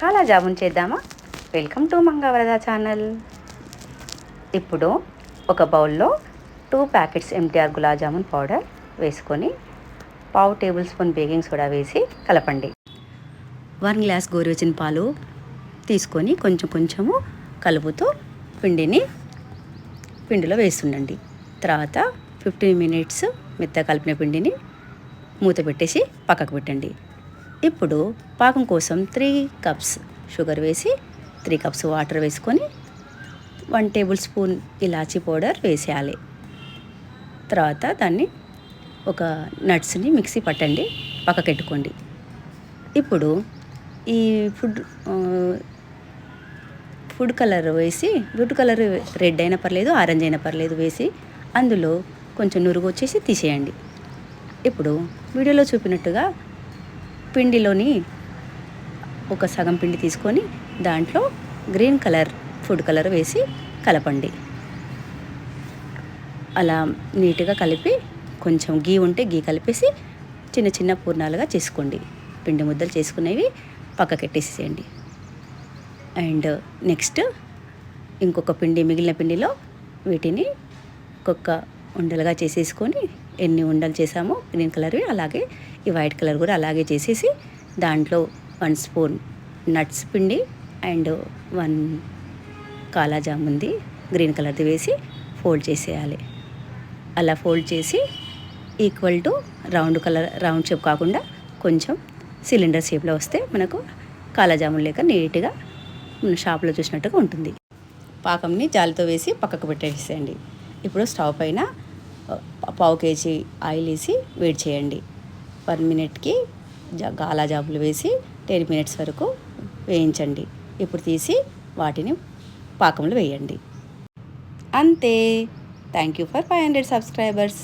కాలా జామున్ చేద్దామా? Welcome to Mangavarada channel. ఇప్పుడు ఒక బౌల్లో 2 packets MTR gulab jamun powder వేసుకొని 1/2 టేబుల్ స్పూన్ బేకింగ్ సోడా వేసి కలపండి. 1 గ్లాస్ గోరువెచ్చని పాలు తీసుకొని కొంచెం కొంచెము కలుపుతూ పిండిలో వేస్తుండండి. తర్వాత 15 మినిట్స్ మెత్తగా కలిపిన పిండిని మూత పెట్టేసి పక్కకు పెట్టండి. ఇప్పుడు పాకం కోసం 3 కప్స్ షుగర్ వేసి 3 కప్స్ వాటర్ వేసుకొని 1 టేబుల్ స్పూన్ ఇలాచీ పౌడర్ వేసేయాలి. తర్వాత దాన్ని ఒక నట్స్ని మిక్సీ పట్టండి, పక్కకెట్టుకోండి. ఇప్పుడు ఈ ఫుడ్ కలర్ వేసి, ఫుడ్ కలర్ రెడ్ అయినా పర్లేదు, ఆరెంజ్ అయినా పర్లేదు వేసి అందులో కొంచెం నురుగు వచ్చేసి తీసేయండి. ఇప్పుడు వీడియోలో చూపినట్టుగా పిండిలోని ఒక సగం పిండి తీసుకొని దాంట్లో గ్రీన్ కలర్ ఫుడ్ కలర్ వేసి కలపండి. అలా నీట్గా కలిపి కొంచెం గీ ఉంటే గీ కలిపేసి చిన్న చిన్న పూర్ణాలుగా చేసుకోండి. పిండి ముద్దలు చేసుకునేవి పక్కకెట్టేసేయండి. అండ్ నెక్స్ట్ ఇంకొక మిగిలిన పిండిలో వీటిని ఒక్కొక్క ఉండలుగా చేసేసుకొని ఎన్ని ఉండలు చేసామో గ్రీన్ కలర్ అలాగే ఈ వైట్ కలర్ కూడా అలాగే చేసేసి దాంట్లో 1 స్పూన్ నట్స్ పిండి అండ్ 1 కాలా జాముంది గ్రీన్ కలర్ది వేసి ఫోల్డ్ చేసేయాలి. అలా ఫోల్డ్ చేసి ఈక్వల్ టు రౌండ్ షేప్ కాకుండా కొంచెం సిలిండర్ షేప్లో వస్తే మనకు కాలా జామున్ లేక నీట్గా షాప్లో చూసినట్టుగా ఉంటుంది. పాకంని జాలితో వేసి పక్కకు పెట్టేసేయండి. ఇప్పుడు స్టవ్ పైన 1/2 కేజీ ఆయిల్ వేసి వేడి చేయండి. 1 మినిట్కి కాలా జాములు వేసి 10 మినిట్స్ వరకు వేయించండి. ఇప్పుడు తీసి వాటిని పాకంలో వేయండి. అంతే. Thank you for 500 subscribers.